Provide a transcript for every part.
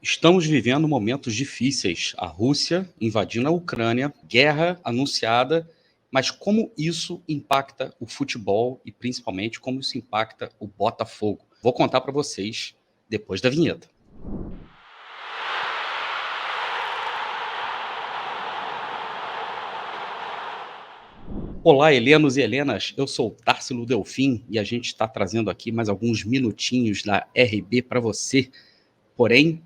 Estamos vivendo momentos difíceis. A Rússia invadindo a Ucrânia, guerra anunciada, mas como isso impacta o futebol e principalmente como isso impacta o Botafogo? Vou contar para vocês depois da vinheta. Olá, helenos e helenas, eu sou o Tarsilo Delfim e a gente está trazendo aqui mais alguns minutinhos da RB para você. Porém,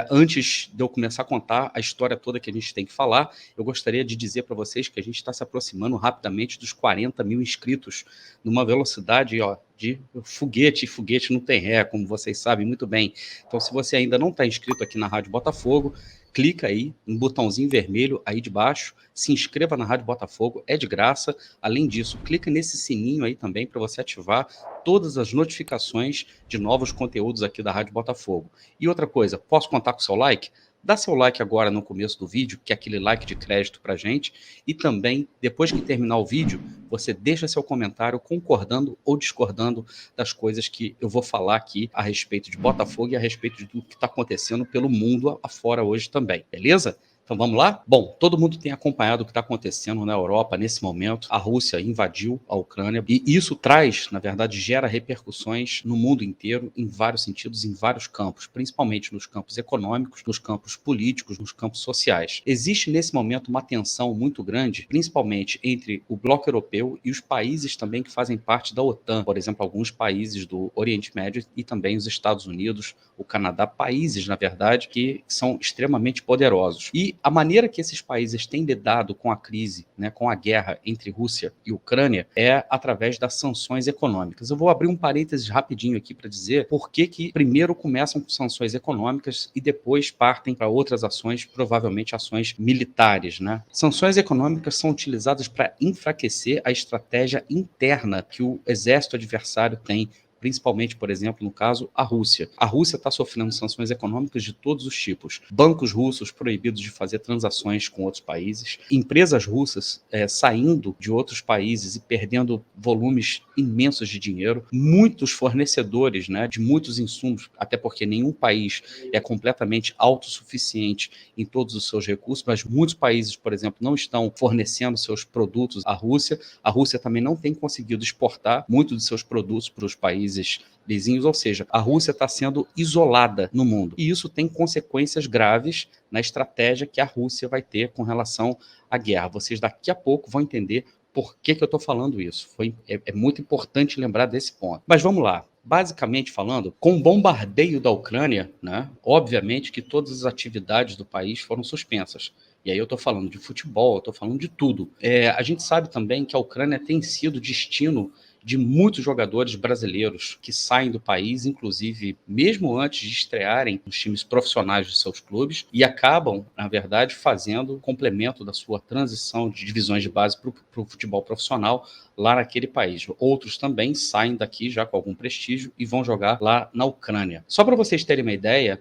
antes de eu começar a contar a história toda que a gente tem que falar, eu gostaria de dizer para vocês que a gente está se aproximando rapidamente dos 40 mil inscritos, numa velocidade de foguete, foguete não tem ré, como vocês sabem muito bem. Então, se você ainda não está inscrito aqui na Rádio Botafogo, clica aí no botãozinho vermelho aí de baixo, se inscreva na Rádio Botafogo, é de graça. Além disso, clica nesse sininho aí também para você ativar todas as notificações de novos conteúdos aqui da Rádio Botafogo. E outra coisa, posso contar com o seu like? Dá seu like agora no começo do vídeo, que é aquele like de crédito pra gente. E também, depois que terminar o vídeo, você deixa seu comentário concordando ou discordando das coisas que eu vou falar aqui a respeito de Botafogo e a respeito de tudo que está acontecendo pelo mundo afora hoje também, beleza? Então vamos lá? Bom, todo mundo tem acompanhado o que está acontecendo na Europa nesse momento. A Rússia invadiu a Ucrânia e isso traz, na verdade, gera repercussões no mundo inteiro, em vários sentidos, em vários campos, principalmente nos campos econômicos, nos campos políticos, nos campos sociais. Existe nesse momento uma tensão muito grande, principalmente entre o bloco europeu e os países também que fazem parte da OTAN, por exemplo, alguns países do Oriente Médio e também os Estados Unidos, o Canadá, países, na verdade, que são extremamente poderosos. E a maneira que esses países têm lidado com a crise, né, com a guerra entre Rússia e Ucrânia, é através das sanções econômicas. Eu vou abrir um parênteses rapidinho aqui para dizer por que primeiro começam com sanções econômicas e depois partem para outras ações, provavelmente ações militares, né? Sanções econômicas são utilizadas para enfraquecer a estratégia interna que o exército adversário tem, principalmente, por exemplo, no caso, a Rússia. A Rússia está sofrendo sanções econômicas de todos os tipos. Bancos russos proibidos de fazer transações com outros países, empresas russas saindo de outros países e perdendo volumes imensos de dinheiro, muitos fornecedores, né, de muitos insumos, até porque nenhum país é completamente autossuficiente em todos os seus recursos, mas muitos países, por exemplo, não estão fornecendo seus produtos à Rússia. A Rússia também não tem conseguido exportar muitos de seus produtos para os países vizinhos, ou seja, a Rússia está sendo isolada no mundo. E isso tem consequências graves na estratégia que a Rússia vai ter com relação à guerra. Vocês daqui a pouco vão entender por que eu estou falando isso. É muito importante lembrar desse ponto. Mas vamos lá. Basicamente falando, com o bombardeio da Ucrânia, né, obviamente que todas as atividades do país foram suspensas. E aí eu estou falando de futebol, eu estou falando de tudo. A gente sabe também que a Ucrânia tem sido destino de muitos jogadores brasileiros que saem do país, inclusive mesmo antes de estrearem nos times profissionais de seus clubes, e acabam, na verdade, fazendo complemento da sua transição de divisões de base para o futebol profissional lá naquele país. Outros também saem daqui já com algum prestígio e vão jogar lá na Ucrânia. Só para vocês terem uma ideia,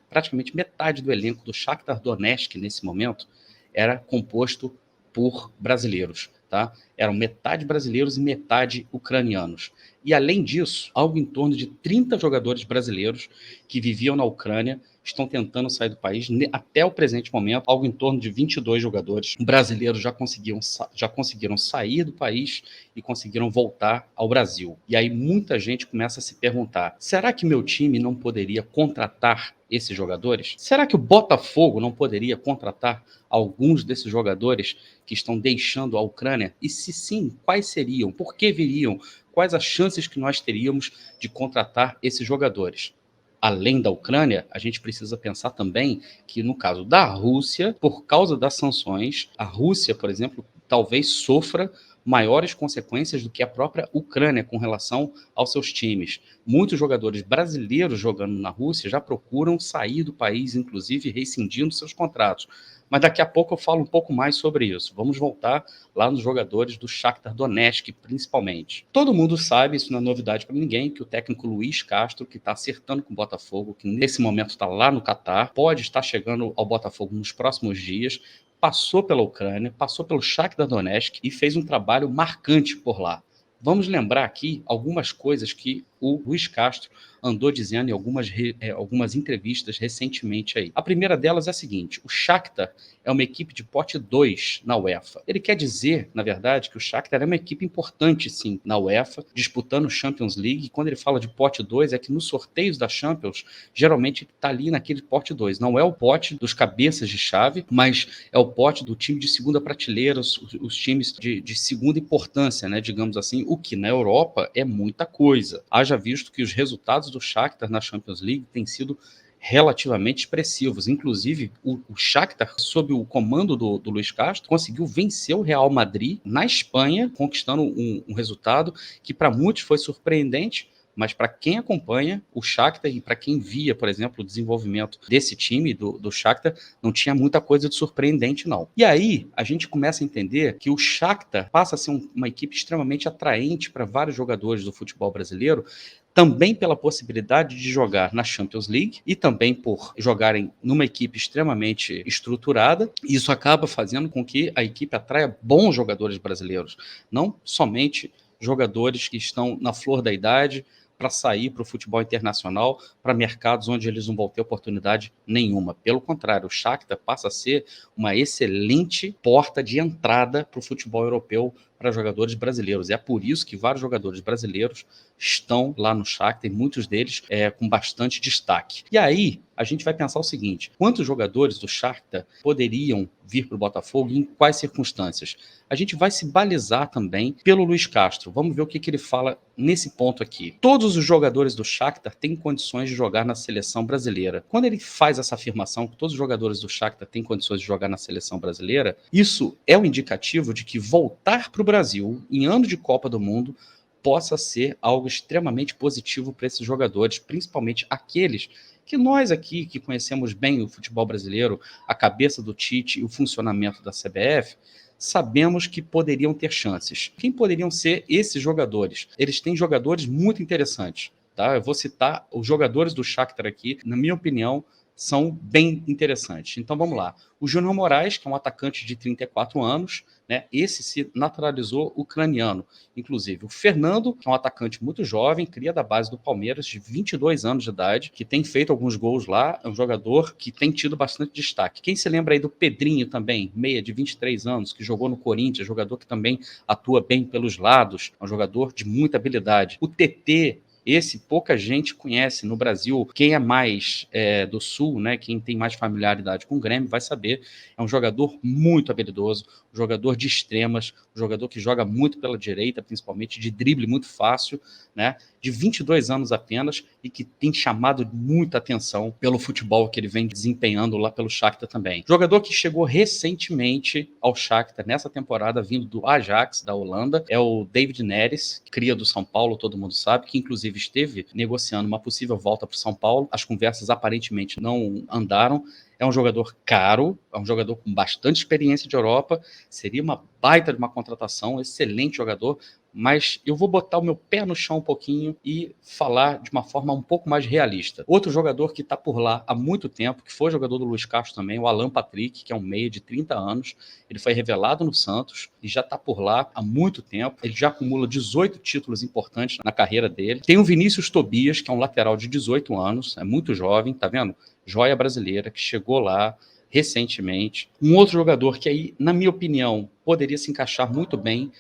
praticamente metade do elenco do Shakhtar Donetsk nesse momento era composto por brasileiros. Tá? Eram metade brasileiros e metade ucranianos. E, além disso, algo em torno de 30 jogadores brasileiros que viviam na Ucrânia estão tentando sair do país. Até o presente momento, algo em torno de 22 jogadores brasileiros já conseguiram sair do país e conseguiram voltar ao Brasil. E aí muita gente começa a se perguntar, será que meu time não poderia contratar esses jogadores? Será que o Botafogo não poderia contratar alguns desses jogadores que estão deixando a Ucrânia? E se sim, quais seriam? Por que viriam? Quais as chances que nós teríamos de contratar esses jogadores? Além da Ucrânia, a gente precisa pensar também que, no caso da Rússia, por causa das sanções, a Rússia, por exemplo, talvez sofra maiores consequências do que a própria Ucrânia com relação aos seus times. Muitos jogadores brasileiros jogando na Rússia já procuram sair do país, inclusive rescindindo seus contratos. Mas daqui a pouco eu falo um pouco mais sobre isso. Vamos voltar lá nos jogadores do Shakhtar Donetsk, principalmente. Todo mundo sabe, isso não é novidade para ninguém, que o técnico Luiz Castro, que está acertando com o Botafogo, que nesse momento está lá no Catar, pode estar chegando ao Botafogo nos próximos dias, passou pela Ucrânia, passou pelo Shakhtar Donetsk e fez um trabalho marcante por lá. Vamos lembrar aqui algumas coisas que o Luiz Castro andou dizendo em algumas entrevistas recentemente aí. A primeira delas é a seguinte: o Shakhtar é uma equipe de pote 2 na UEFA. Ele quer dizer, na verdade, que o Shakhtar é uma equipe importante, sim, na UEFA, disputando Champions League. E quando ele fala de pote 2, é que nos sorteios da Champions, geralmente está ali naquele pote 2. Não é o pote dos cabeças de chave, mas é o pote do time de segunda prateleira, os times de segunda importância, né, digamos assim, o que na Europa é muita coisa. Haja visto que os resultados do Shakhtar na Champions League têm sido relativamente expressivos. Inclusive, o Shakhtar, sob o comando do Luiz Castro, conseguiu vencer o Real Madrid na Espanha, conquistando um resultado que para muitos foi surpreendente, mas para quem acompanha o Shakhtar e para quem via, por exemplo, o desenvolvimento desse time, do Shakhtar, não tinha muita coisa de surpreendente, não. E aí, a gente começa a entender que o Shakhtar passa a ser uma equipe extremamente atraente para vários jogadores do futebol brasileiro, também pela possibilidade de jogar na Champions League e também por jogarem numa equipe extremamente estruturada. Isso acaba fazendo com que a equipe atraia bons jogadores brasileiros, não somente jogadores que estão na flor da idade para sair para o futebol internacional, para mercados onde eles não vão ter oportunidade nenhuma. Pelo contrário, o Shakhtar passa a ser uma excelente porta de entrada para o futebol europeu para jogadores brasileiros. É por isso que vários jogadores brasileiros estão lá no Shakhtar, e muitos deles com bastante destaque. E aí, a gente vai pensar o seguinte: quantos jogadores do Shakhtar poderiam vir para o Botafogo e em quais circunstâncias? A gente vai se balizar também pelo Luiz Castro. Vamos ver o que ele fala nesse ponto aqui. Todos os jogadores do Shakhtar têm condições de jogar na seleção brasileira. Quando ele faz essa afirmação que todos os jogadores do Shakhtar têm condições de jogar na seleção brasileira, isso é um indicativo de que voltar para o Brasil em ano de Copa do Mundo possa ser algo extremamente positivo para esses jogadores, principalmente aqueles que nós aqui, que conhecemos bem o futebol brasileiro, a cabeça do Tite e o funcionamento da CBF, sabemos que poderiam ter chances. Quem poderiam ser esses jogadores? Eles têm jogadores muito interessantes. Tá? Eu vou citar os jogadores do Shakhtar aqui, na minha opinião, são bem interessantes. Então vamos lá. O Júnior Moraes, que é um atacante de 34 anos, né? Esse se naturalizou ucraniano. Inclusive, o Fernando, que é um atacante muito jovem, cria da base do Palmeiras, de 22 anos de idade, que tem feito alguns gols lá, é um jogador que tem tido bastante destaque. Quem se lembra aí do Pedrinho também, meia de 23 anos, que jogou no Corinthians, jogador que também atua bem pelos lados, é um jogador de muita habilidade. O TT, esse pouca gente conhece no Brasil. Quem é mais do Sul, né, quem tem mais familiaridade com o Grêmio, vai saber. É um jogador muito habilidoso, um jogador de extremas, um jogador que joga muito pela direita, principalmente de drible muito fácil, né, de 22 anos apenas, e que tem chamado muita atenção pelo futebol que ele vem desempenhando lá pelo Shakhtar também. Jogador que chegou recentemente ao Shakhtar nessa temporada, vindo do Ajax, da Holanda, é o David Neres, cria do São Paulo, todo mundo sabe, que inclusive esteve negociando uma possível volta para o São Paulo. As conversas aparentemente não andaram. É um jogador caro, é um jogador com bastante experiência de Europa, seria uma baita de uma contratação, excelente jogador, mas eu vou botar o meu pé no chão um pouquinho e falar de uma forma um pouco mais realista. Outro jogador que está por lá há muito tempo, que foi jogador do Luiz Castro também, o Alan Patrick, que é um meia de 30 anos, ele foi revelado no Santos e já está por lá há muito tempo, ele já acumula 18 títulos importantes na carreira dele. Tem o Vinícius Tobias, que é um lateral de 18 anos, é muito jovem, tá vendo? Joia brasileira, que chegou lá recentemente. Um outro jogador que aí, na minha opinião, poderia se encaixar muito bem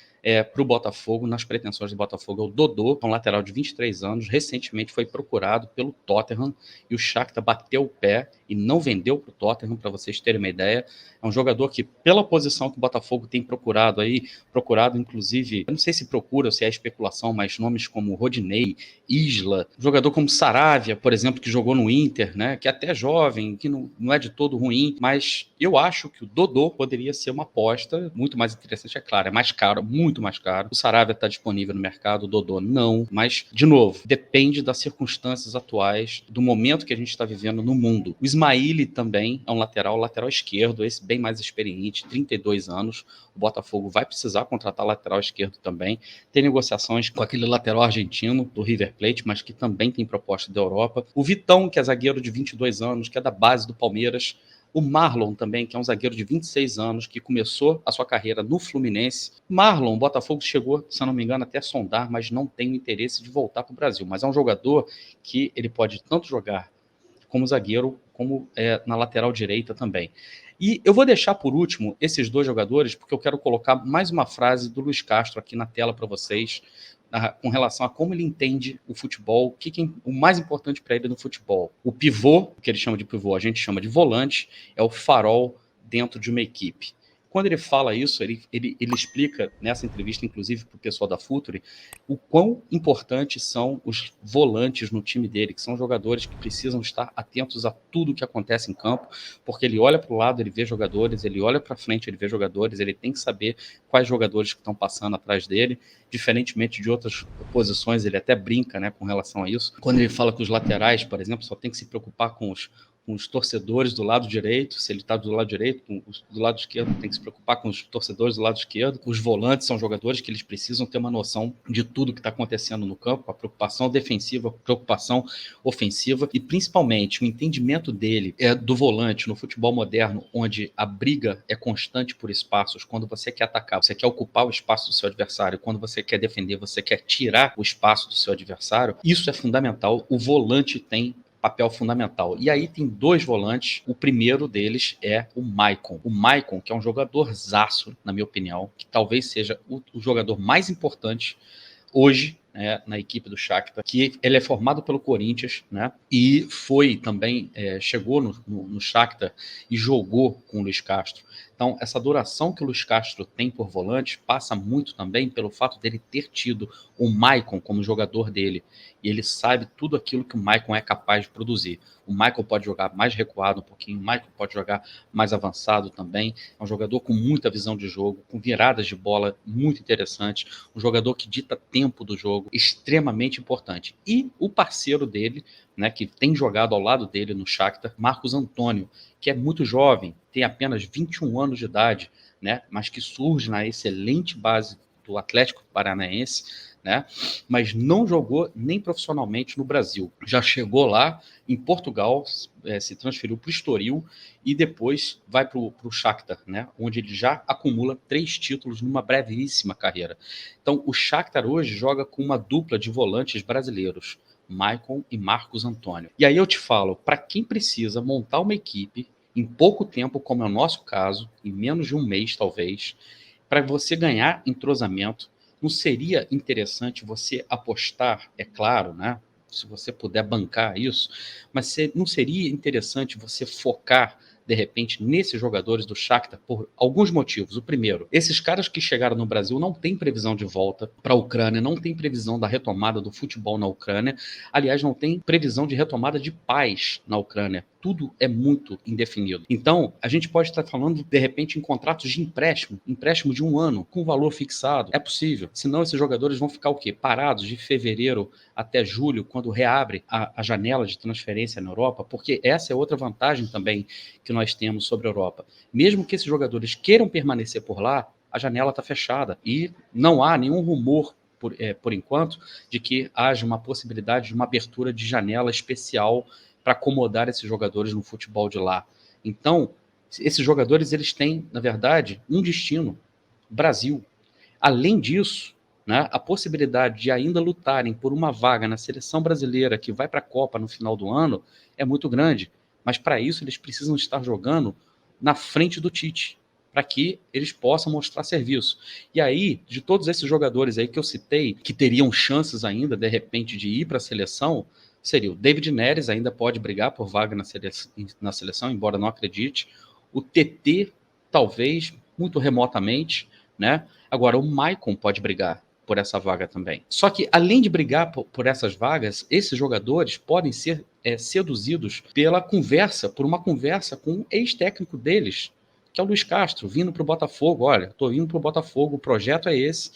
para o Botafogo, nas pretensões do Botafogo, é o Dodô, um lateral de 23 anos, recentemente foi procurado pelo Tottenham e o Shakhtar bateu o pé e não vendeu para o Tottenham, para vocês terem uma ideia. É um jogador que, pela posição que o Botafogo tem procurado aí, procurado inclusive, eu não sei se procura ou se é especulação, mas nomes como Rodinei, Isla, jogador como Saravia, por exemplo, que jogou no Inter, né, que é até jovem, que não é de todo ruim, mas eu acho que o Dodô poderia ser uma aposta muito mais interessante, é claro, é mais caro, muito mais caro. O Saravia está disponível no mercado, o Dodô não, mas, de novo, depende das circunstâncias atuais, do momento que a gente está vivendo no mundo. O Ismaili também é um lateral esquerdo, esse bem mais experiente, 32 anos. O Botafogo vai precisar contratar lateral esquerdo também. Tem negociações com aquele lateral argentino do River Plate, mas que também tem proposta da Europa. O Vitão, que é zagueiro de 22 anos, que é da base do Palmeiras, O Marlon também, que é um zagueiro de 26 anos, que começou a sua carreira no Fluminense. Marlon, o Botafogo chegou, se eu não me engano, até a sondar, mas não tem o interesse de voltar para o Brasil. Mas é um jogador que ele pode tanto jogar como zagueiro, como na lateral direita também. E eu vou deixar por último esses dois jogadores, porque eu quero colocar mais uma frase do Luiz Castro aqui na tela para vocês, com relação a como ele entende o futebol, o que é o mais importante para ele no futebol. O pivô, que ele chama de pivô, a gente chama de volante, é o farol dentro de uma equipe. Quando ele fala isso, ele explica nessa entrevista, inclusive para o pessoal da Futuri, o quão importantes são os volantes no time dele, que são jogadores que precisam estar atentos a tudo que acontece em campo, porque ele olha para o lado, ele vê jogadores, ele olha para frente, ele vê jogadores, ele tem que saber quais jogadores que estão passando atrás dele, diferentemente de outras posições, ele até brinca, né, com relação a isso. Quando ele fala que os laterais, por exemplo, só tem que se preocupar com os torcedores do lado direito, se ele está do lado direito, do lado esquerdo tem que se preocupar com os torcedores do lado esquerdo. Os volantes são jogadores que eles precisam ter uma noção de tudo que está acontecendo no campo, a preocupação defensiva, a preocupação ofensiva e principalmente o entendimento dele do volante no futebol moderno, onde a briga é constante por espaços. Quando você quer atacar, você quer ocupar o espaço do seu adversário. Quando você quer defender, você quer tirar o espaço do seu adversário. Isso é fundamental. O volante tem papel fundamental. E aí tem dois volantes. O primeiro deles é o Maicon. O Maicon, que é um jogadorzaço, na minha opinião, que talvez seja o jogador mais importante hoje, né, na equipe do Shakhtar, que ele é formado pelo Corinthians, né, e foi também, chegou no Shakhtar e jogou com o Luiz Castro. Então, essa adoração que o Luiz Castro tem por volante passa muito também pelo fato dele ter tido o Maicon como jogador dele. E ele sabe tudo aquilo que o Maicon é capaz de produzir. O Maicon pode jogar mais recuado um pouquinho, o Maicon pode jogar mais avançado também. É um jogador com muita visão de jogo, com viradas de bola muito interessantes, um jogador que dita tempo do jogo, extremamente importante. E o parceiro dele, né, que tem jogado ao lado dele no Shakhtar, Marcos Antônio, que é muito jovem, tem apenas 21 anos de idade, né, mas que surge na excelente base do Atlético Paranaense, né, mas não jogou nem profissionalmente no Brasil. Já chegou lá em Portugal, se transferiu para o Estoril e depois vai para o Shakhtar, né, onde ele já acumula 3 títulos numa brevíssima carreira. Então, o Shakhtar hoje joga com uma dupla de volantes brasileiros, Maicon e Marcos Antônio. E aí eu te falo, para quem precisa montar uma equipe em pouco tempo, como é o nosso caso, em menos de um mês talvez, para você ganhar entrosamento, não seria interessante você apostar, é claro, né? Se você puder bancar isso, mas não seria interessante você focar, de repente, nesses jogadores do Shakhtar por alguns motivos. O primeiro, esses caras que chegaram no Brasil não têm previsão de volta para a Ucrânia, não tem previsão da retomada do futebol na Ucrânia, aliás, não tem previsão de retomada de paz na Ucrânia. Tudo é muito indefinido. Então, a gente pode estar falando, de repente, em contratos de empréstimo de 1 ano, com valor fixado. É possível. Senão, esses jogadores vão ficar o quê? Parados de fevereiro até julho, quando reabre a janela de transferência na Europa, porque essa é outra vantagem também que nós temos sobre a Europa. Mesmo que esses jogadores queiram permanecer por lá, a janela está fechada e não há nenhum rumor por enquanto, de que haja uma possibilidade de uma abertura de janela especial para acomodar esses jogadores no futebol de lá. Então, esses jogadores eles têm, na verdade, um destino: Brasil. Além disso, né, a possibilidade de ainda lutarem por uma vaga na seleção brasileira que vai para a Copa no final do ano é muito grande. Mas para isso eles precisam estar jogando na frente do Tite, para que eles possam mostrar serviço. E aí, de todos esses jogadores aí que eu citei, que teriam chances ainda, de repente, de ir para a seleção, seria o David Neres, ainda pode brigar por vaga na seleção, embora não acredite. O TT, talvez, muito remotamente, né? Agora, o Maicon pode brigar por essa vaga também. Só que, além de brigar por essas vagas, esses jogadores podem ser seduzidos por uma conversa com o ex-técnico deles, que é o Luiz Castro, vindo para o Botafogo. Olha, estou indo para o Botafogo, o projeto é esse,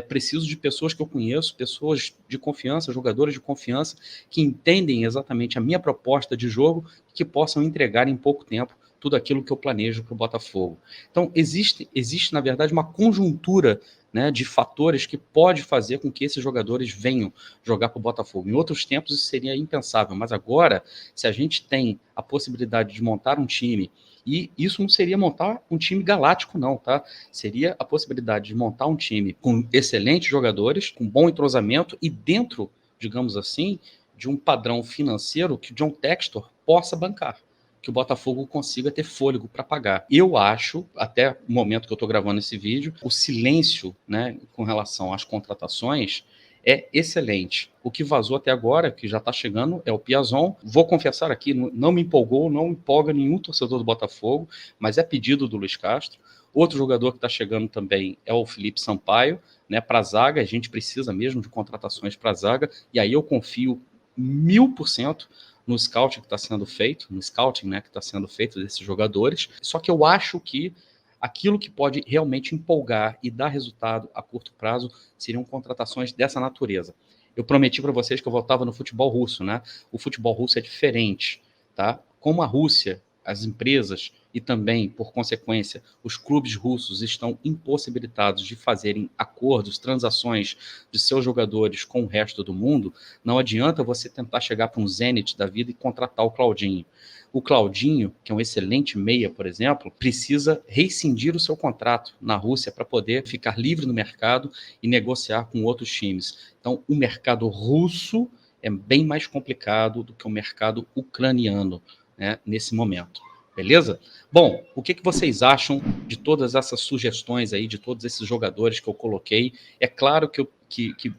preciso de pessoas que eu conheço, pessoas de confiança, jogadores de confiança, que entendem exatamente a minha proposta de jogo, que possam entregar em pouco tempo tudo aquilo que eu planejo para o Botafogo. Então, existe, na verdade, uma conjuntura né, de fatores que pode fazer com que esses jogadores venham jogar para o Botafogo. Em outros tempos isso seria impensável, mas agora, se a gente tem a possibilidade de montar um time, e isso não seria montar um time galáctico não, tá? Seria a possibilidade de montar um time com excelentes jogadores, com bom entrosamento e dentro, digamos assim, de um padrão financeiro que o John Textor possa bancar, que o Botafogo consiga ter fôlego para pagar. Eu acho, até o momento que eu estou gravando esse vídeo, o silêncio, né, com relação às contratações é excelente. O que vazou até agora, que já está chegando, é o Piazon. Vou confessar aqui, não me empolgou, não empolga nenhum torcedor do Botafogo, mas é pedido do Luiz Castro. Outro jogador que está chegando também é o Felipe Sampaio, né, para a zaga. A gente precisa mesmo de contratações para a zaga, e aí eu confio 1000% no scouting que está sendo feito, no scouting, né, que está sendo feito desses jogadores. Só que eu acho que aquilo que pode realmente empolgar e dar resultado a curto prazo seriam contratações dessa natureza. Eu prometi para vocês que eu voltava no futebol russo, né? O futebol russo é diferente, tá? Como a Rússia, as empresas e também, por consequência, os clubes russos estão impossibilitados de fazerem acordos, transações de seus jogadores com o resto do mundo, não adianta você tentar chegar para um Zenit da vida e contratar o Claudinho. O Claudinho, que é um excelente meia, por exemplo, precisa rescindir o seu contrato na Rússia para poder ficar livre no mercado e negociar com outros times. Então, o mercado russo é bem mais complicado do que o mercado ucraniano, né, nesse momento. Beleza? Bom, o que vocês acham de todas essas sugestões aí, de todos esses jogadores que eu coloquei? É claro que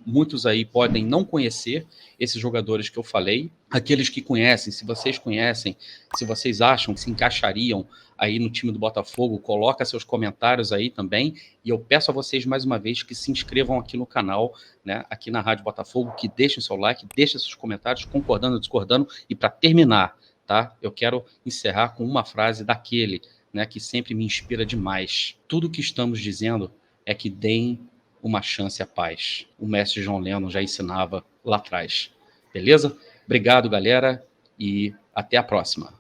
muitos aí podem não conhecer esses jogadores que eu falei. Aqueles que conhecem, se vocês acham que se encaixariam aí no time do Botafogo, coloca seus comentários aí também. E eu peço a vocês mais uma vez que se inscrevam aqui no canal, né, aqui na Rádio Botafogo, que deixem seu like, deixem seus comentários, concordando ou discordando. E para terminar, tá? Eu quero encerrar com uma frase daquele, né, que sempre me inspira demais. Tudo que estamos dizendo é que deem uma chance à paz. O mestre John Lennon já ensinava lá atrás. Beleza? Obrigado, galera, e até a próxima.